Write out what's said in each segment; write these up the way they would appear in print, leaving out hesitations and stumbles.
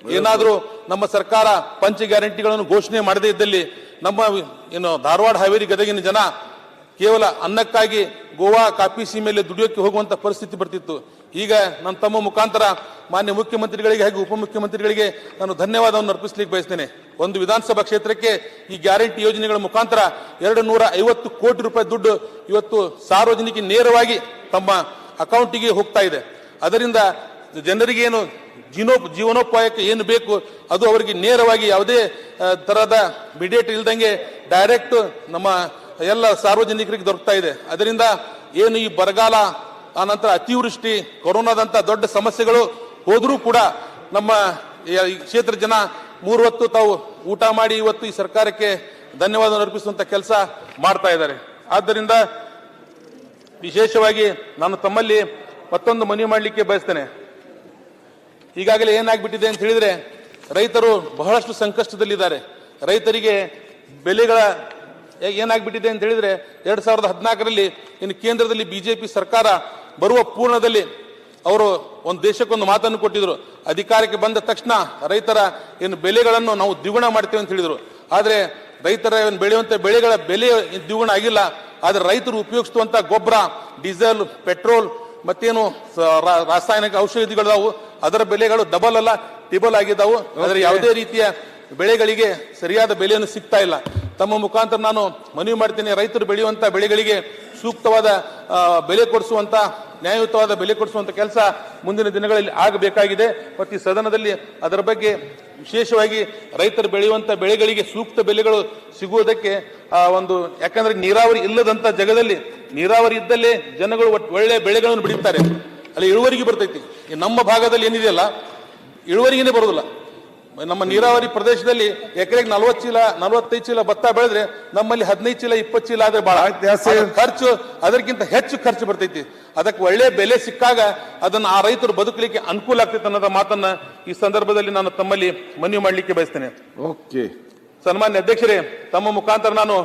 ಏನಾದರೂ ನಮ್ಮ ಸರ್ಕಾರ ಪಂಚ ಗ್ಯಾರಂಟಿಗಳನ್ನು ಘೋಷಣೆ ಮಾಡದೇ ಇದ್ದಲ್ಲಿ ನಮ್ಮ ಧಾರವಾಡ ಹಾವೇರಿ ಗದಗಿನ ಜನ ಕೇವಲ ಅನ್ನಕ್ಕಾಗಿ ಗೋವಾ ಕಾಫಿ ಸೀಮೆಯಲ್ಲಿ ದುಡಿಯೋಕೆ ಹೋಗುವಂತ ಪರಿಸ್ಥಿತಿ ಬರ್ತಿತ್ತು. ಈಗ ನನ್ನ ತಮ್ಮ ಮುಖಾಂತರ ಮಾನ್ಯ ಮುಖ್ಯಮಂತ್ರಿಗಳಿಗೆ ಹಾಗೂ ಉಪಮುಖ್ಯಮಂತ್ರಿಗಳಿಗೆ ನಾನು ಧನ್ಯವಾದವನ್ನು ಅರ್ಪಿಸಲಿಕ್ಕೆ ಬಯಸ್ತೇನೆ. ಒಂದು ವಿಧಾನಸಭಾ ಕ್ಷೇತ್ರಕ್ಕೆ ಈ ಗ್ಯಾರಂಟಿ ಯೋಜನೆಗಳ ಮುಖಾಂತರ 250 ಕೋಟಿ ರೂಪಾಯಿ ದುಡ್ಡು ಇವತ್ತು ಸಾರ್ವಜನಿಕ ನೇರವಾಗಿ ತಮ್ಮ ಅಕೌಂಟಿಗೆ ಹೋಗ್ತಾ ಇದೆ. ಅದರಿಂದ ಜನರಿಗೆ ಏನು ಜೀವನೋಪಾಯಕ್ಕೆ ಏನು ಬೇಕು ಅದು ಅವರಿಗೆ ನೇರವಾಗಿ ಯಾವುದೇ ತರಹದ ಮೀಡಿಯೇಟ್ ಇಲ್ದಂಗೆ ಡೈರೆಕ್ಟ್ ನಮ್ಮ ಎಲ್ಲ ಸಾರ್ವಜನಿಕರಿಗೆ ದೊರಕ್ತಾ ಇದೆ. ಅದರಿಂದ ಏನು ಈ ಬರಗಾಲ ಆನಂತರ ಅತಿವೃಷ್ಟಿ ಕೊರೋನಾದಂತ ದೊಡ್ಡ ಸಮಸ್ಯೆಗಳು ಹೋದರೂ ಕೂಡ ನಮ್ಮ ಈ ಕ್ಷೇತ್ರ ಜನ 3 ಹೊತ್ತು ತಾವು ಊಟ ಮಾಡಿ ಇವತ್ತು ಈ ಸರ್ಕಾರಕ್ಕೆ ಧನ್ಯವಾದ ಅರ್ಪಿಸುವಂತ ಕೆಲಸ ಮಾಡ್ತಾ ಇದ್ದಾರೆ. ಆದ್ದರಿಂದ ವಿಶೇಷವಾಗಿ ನಾನು ತಮ್ಮಲ್ಲಿ ಮತ್ತೊಂದು ಮನವಿ ಮಾಡಲಿಕ್ಕೆ ಬಯಸ್ತೇನೆ. ಈಗಾಗಲೇ ಏನಾಗ್ಬಿಟ್ಟಿದೆ ಅಂತ ಹೇಳಿದ್ರೆ ರೈತರು ಬಹಳಷ್ಟು ಸಂಕಷ್ಟದಲ್ಲಿದ್ದಾರೆ. ರೈತರಿಗೆ ಬೆಲೆಗಳ ಏನಾಗ್ಬಿಟ್ಟಿದೆ ಅಂತ ಹೇಳಿದ್ರೆ 2014ರಲ್ಲಿ ಇನ್ನು ಕೇಂದ್ರದಲ್ಲಿ ಬಿಜೆಪಿ ಸರ್ಕಾರ ಬರುವ ಪೂರ್ಣದಲ್ಲಿ ಅವರು ಒಂದು ದೇಶಕ್ಕೊಂದು ಮಾತನ್ನು ಕೊಟ್ಟಿದ್ರು. ಅಧಿಕಾರಕ್ಕೆ ಬಂದ ತಕ್ಷಣ ರೈತರ ಏನು ಬೆಲೆಗಳನ್ನು ನಾವು ದ್ವಿಗುಣ ಮಾಡ್ತೇವೆ ಅಂತ ಹೇಳಿದ್ರು. ಆದರೆ ರೈತರ ಬೆಳೆಯುವಂತ ಬೆಳೆಗಳ ಬೆಲೆ ದ್ವಿಗುಣ ಆಗಿಲ್ಲ. ಆದ್ರೆ ರೈತರು ಉಪಯೋಗಿಸುವಂತ ಗೊಬ್ಬರ, ಡೀಸೆಲ್, ಪೆಟ್ರೋಲ್ ಮತ್ತೇನು ರಾಸಾಯನಿಕ ಔಷಧಿಗಳದಾವು ಅದರ ಬೆಲೆಗಳು ಡಬಲ್ ಅಲ್ಲ ಟಿಬಲ್ ಆಗಿದ್ದಾವು. ಆದರೆ ಯಾವುದೇ ರೀತಿಯ ಬೆಳೆಗಳಿಗೆ ಸರಿಯಾದ ಬೆಲೆಯನ್ನು ಸಿಗ್ತಾ ಇಲ್ಲ. ತಮ್ಮ ಮುಖಾಂತರ ನಾನು ಮನವಿ ಮಾಡ್ತೇನೆ, ರೈತರು ಬೆಳೆಯುವಂತ ಬೆಳೆಗಳಿಗೆ ಸೂಕ್ತವಾದ ಬೆಲೆ ಕೊಡಿಸುವಂತ ನ್ಯಾಯಯುತವಾದ ಬೆಲೆ ಕೊಡಿಸುವಂತ ಕೆಲಸ ಮುಂದಿನ ದಿನಗಳಲ್ಲಿ ಆಗಬೇಕಾಗಿದೆ. ಮತ್ತು ಈ ಸದನದಲ್ಲಿ ಅದರ ಬಗ್ಗೆ ವಿಶೇಷವಾಗಿ ರೈತರು ಬೆಳೆಯುವಂತ ಬೆಳೆಗಳಿಗೆ ಸೂಕ್ತ ಬೆಲೆಗಳು ಸಿಗುವುದಕ್ಕೆ ಯಾಕಂದ್ರೆ ನೀರಾವರಿ ಇಲ್ಲದಂತ ಜಗದಲ್ಲಿ ನೀರಾವರಿ ಇದ್ದಲ್ಲೇ ಜನಗಳು ಒಳ್ಳೆ ಬೆಳೆಗಳನ್ನು ಬೆಳೀತಾರೆ, ಅಲ್ಲಿ ಇಳುವರಿಗೆ ಬರ್ತೈತಿ. ನಮ್ಮ ಭಾಗದಲ್ಲಿ ಏನಿದೆಯಲ್ಲ ಇಳುವರಿಗೇನೆ ಬರೋದಿಲ್ಲ. ನಮ್ಮ ನೀರಾವರಿ ಪ್ರದೇಶದಲ್ಲಿ ಎಕರೆಗೆ 40 ಚೀಲ 45 ಚೀಲ ಭತ್ತ ಬೆಳೆದ್ರೆ ನಮ್ಮಲ್ಲಿ 15 ಚೀಲ 20 ಚೀಲ ಆದ್ರೆ ಬಹಳ ಖರ್ಚು, ಅದಕ್ಕಿಂತ ಹೆಚ್ಚು ಖರ್ಚು ಬರ್ತೈತಿ. ಅದಕ್ಕೆ ಒಳ್ಳೆ ಬೆಲೆ ಸಿಕ್ಕಾಗ ಅದನ್ನ ಆ ರೈತರು ಬದುಕಲಿಕ್ಕೆ ಅನುಕೂಲ ಆಗ್ತೈತೆ ಅನ್ನೋದ ಮಾತನ್ನ ಈ ಸಂದರ್ಭದಲ್ಲಿ ನಾನು ತಮ್ಮಲ್ಲಿ ಮನವಿ ಮಾಡಲಿಕ್ಕೆ ಬಯಸ್ತೇನೆ. ಸನ್ಮಾನ್ಯ ಅಧ್ಯಕ್ಷರೇ, ತಮ್ಮ ಮುಖಾಂತರ ನಾನು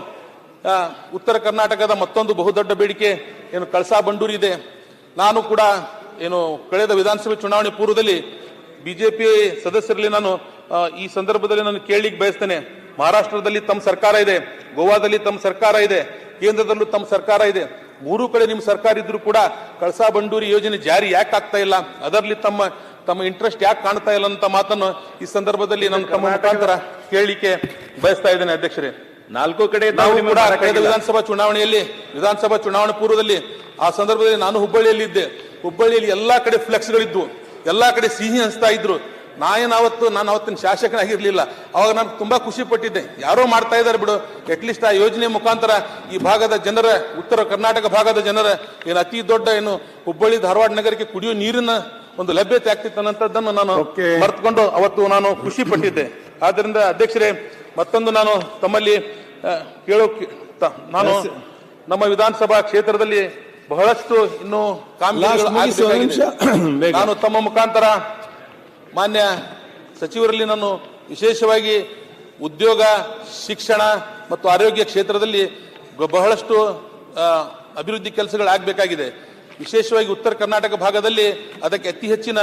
ಉತ್ತರ ಕರ್ನಾಟಕದ ಮತ್ತೊಂದು ಬಹುದೊಡ್ಡ ಬೇಡಿಕೆ ಏನು ಕಳಸಾ ಬಂಡೂರಿ ಇದೆ. ನಾನು ಕೂಡ ಏನು ಕಳೆದ ವಿಧಾನಸಭೆ ಚುನಾವಣೆ ಪೂರ್ವದಲ್ಲಿ ಬಿಜೆಪಿ ಸದಸ್ಯರಲ್ಲಿ ನಾನು ಈ ಸಂದರ್ಭದಲ್ಲಿ ನಾನು ಕೇಳಲಿಕ್ಕೆ ಬಯಸ್ತೇನೆ. ಮಹಾರಾಷ್ಟ್ರದಲ್ಲಿ ತಮ್ಮ ಸರ್ಕಾರ ಇದೆ, ಗೋವಾದಲ್ಲಿ ತಮ್ಮ ಸರ್ಕಾರ ಇದೆ, ಕೇಂದ್ರದಲ್ಲೂ ತಮ್ಮ ಸರ್ಕಾರ ಇದೆ. 3 ಕಡೆ ನಿಮ್ಮ ಸರ್ಕಾರ ಇದ್ರೂ ಕೂಡ ಕಳಸಾ ಬಂಡೂರಿ ಯೋಜನೆ ಜಾರಿ ಯಾಕೆ ಆಗ್ತಾ ಇಲ್ಲ, ಅದರಲ್ಲಿ ತಮ್ಮ ಇಂಟ್ರೆಸ್ಟ್ ಯಾಕೆ ಕಾಣ್ತಾ ಇಲ್ಲ ಅಂತ ಮಾತನ್ನು ಈ ಸಂದರ್ಭದಲ್ಲಿ ನಾನು ತಮ್ಮ ಮುಖಾಂತರ ಕೇಳಲಿಕ್ಕೆ ಬಯಸ್ತಾ ಇದ್ದೇನೆ. ಅಧ್ಯಕ್ಷರೇ, 4 ಕಡೆ ನಾವು ಕೂಡ ಕಳೆದ ವಿಧಾನಸಭಾ ಚುನಾವಣೆ ಪೂರ್ವದಲ್ಲಿ ಆ ಸಂದರ್ಭದಲ್ಲಿ ನಾನು ಹುಬ್ಬಳ್ಳಿಯಲ್ಲಿ ಇದ್ದೆ. ಹುಬ್ಬಳ್ಳಿಯಲ್ಲಿ ಎಲ್ಲಾ ಕಡೆ ಫ್ಲೆಕ್ಸ್ಗಳಿದ್ವು, ಎಲ್ಲಾ ಕಡೆ ಸಿಹಿ ಹಂಚ್ತಾ ಇದ್ರು. ನಾನು ಅವತ್ತಿನ ಶಾಸಕನಾಗಿರ್ಲಿಲ್ಲ. ಅವಾಗ ನಾನು ತುಂಬಾ ಖುಷಿ ಪಟ್ಟಿದ್ದೆ, ಯಾರೋ ಮಾಡ್ತಾ ಇದ್ದಾರೆ ಬಿಡು, ಅಟ್ಲೀಸ್ಟ್ ಆ ಯೋಜನೆ ಮುಖಾಂತರ ಈ ಭಾಗದ ಜನರ, ಉತ್ತರ ಕರ್ನಾಟಕ ಭಾಗದ ಜನರ ಏನು ಅತಿ ದೊಡ್ಡ ಏನು ಹುಬ್ಬಳ್ಳಿ ಧಾರವಾಡ ನಗರಕ್ಕೆ ಕುಡಿಯೋ ನೀರಿನ ಒಂದು ಲಭ್ಯತೆ ಆಗ್ತಿತ್ತು ಅನ್ನೋದನ್ನು ನಾನು ಮರೆತುಕೊಂಡು ಅವತ್ತು ನಾನು ಖುಷಿ ಪಟ್ಟಿದ್ದೆ. ಆದ್ದರಿಂದ ಅಧ್ಯಕ್ಷರೇ, ಮತ್ತೊಂದು ನಾನು ತಮ್ಮಲ್ಲಿ ನಾನು ನಮ್ಮ ವಿಧಾನಸಭಾ ಕ್ಷೇತ್ರದಲ್ಲಿ ಬಹಳಷ್ಟು ಇನ್ನು ಕಾಮಗಾರಿಗಳು ನಾನು ತಮ್ಮ ಮುಖಾಂತರ ಮಾನ್ಯ ಸಚಿವರಲ್ಲಿ ನಾನು ವಿಶೇಷವಾಗಿ ಉದ್ಯೋಗ, ಶಿಕ್ಷಣ ಮತ್ತು ಆರೋಗ್ಯ ಕ್ಷೇತ್ರದಲ್ಲಿ ಬಹಳಷ್ಟು ಅಭಿವೃದ್ಧಿ ಕೆಲಸಗಳು ಆಗಬೇಕಾಗಿದೆ. ವಿಶೇಷವಾಗಿ ಉತ್ತರ ಕರ್ನಾಟಕ ಭಾಗದಲ್ಲಿ ಅದಕ್ಕೆ ಅತಿ ಹೆಚ್ಚಿನ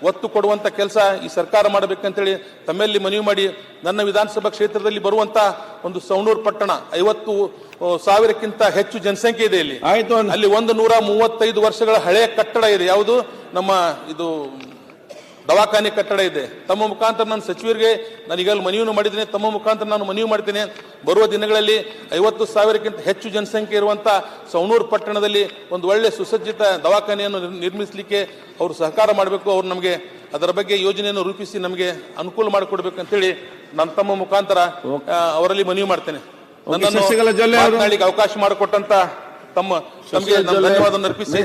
ಒತ್ತು ಕೊಡುವಂತ ಕೆಲಸ ಈ ಸರ್ಕಾರ ಮಾಡಬೇಕಂತೇಳಿ ತಮ್ಮಲ್ಲಿ ಮನವಿ ಮಾಡಿ, ನನ್ನ ವಿಧಾನಸಭಾ ಕ್ಷೇತ್ರದಲ್ಲಿ ಬರುವಂತ ಒಂದು ಸವಣೂರು ಪಟ್ಟಣ 50,000ಕ್ಕಿಂತ ಹೆಚ್ಚು ಜನಸಂಖ್ಯೆ ಇದೆ. ಇಲ್ಲಿ ಅಲ್ಲಿ 135 ವರ್ಷಗಳ ಹಳೆಯ ಕಟ್ಟಡ ಇದೆ. ಯಾವುದು ನಮ್ಮ ಇದು ದವಾಖಾನೆ ಕಟ್ಟಡ ಇದೆ. ತಮ್ಮ ಮುಖಾಂತರ ನಾನು ಸಚಿವರಿಗೆ ನಾನೀಗಲ್ಲಿ ಮನವಿಯನ್ನು ಮಾಡಿದ್ದೇನೆ. ತಮ್ಮ ಮುಖಾಂತರ ನಾನು ಮನವಿ ಮಾಡ್ತೇನೆ, ಬರುವ ದಿನಗಳಲ್ಲಿ 50,000ಕ್ಕಿಂತ ಹೆಚ್ಚು ಜನಸಂಖ್ಯೆ ಇರುವಂತ ಸವಣೂರು ಪಟ್ಟಣದಲ್ಲಿ ಒಂದು ಒಳ್ಳೆ ಸುಸಜ್ಜಿತ ದವಾಖಾನೆಯನ್ನು ನಿರ್ಮಿಸಲಿಕ್ಕೆ ಅವರು ಸಹಕಾರ ಮಾಡಬೇಕು. ಅವರು ನಮಗೆ ಅದರ ಬಗ್ಗೆ ಯೋಜನೆಯನ್ನು ರೂಪಿಸಿ ನಮಗೆ ಅನುಕೂಲ ಮಾಡಿಕೊಡ್ಬೇಕು ಅಂತೇಳಿ ನಾನು ತಮ್ಮ ಮುಖಾಂತರ ಅವರಲ್ಲಿ ಮನವಿ ಮಾಡ್ತೇನೆ. ನನ್ನನ್ನು ಮಾತನಾಡಲಿಕ್ಕೆ ಅವಕಾಶ ಮಾಡಿಕೊಟ್ಟಂತ ತಮಗೆ ಧನ್ಯವಾದ ಅರ್ಪಿಸಿ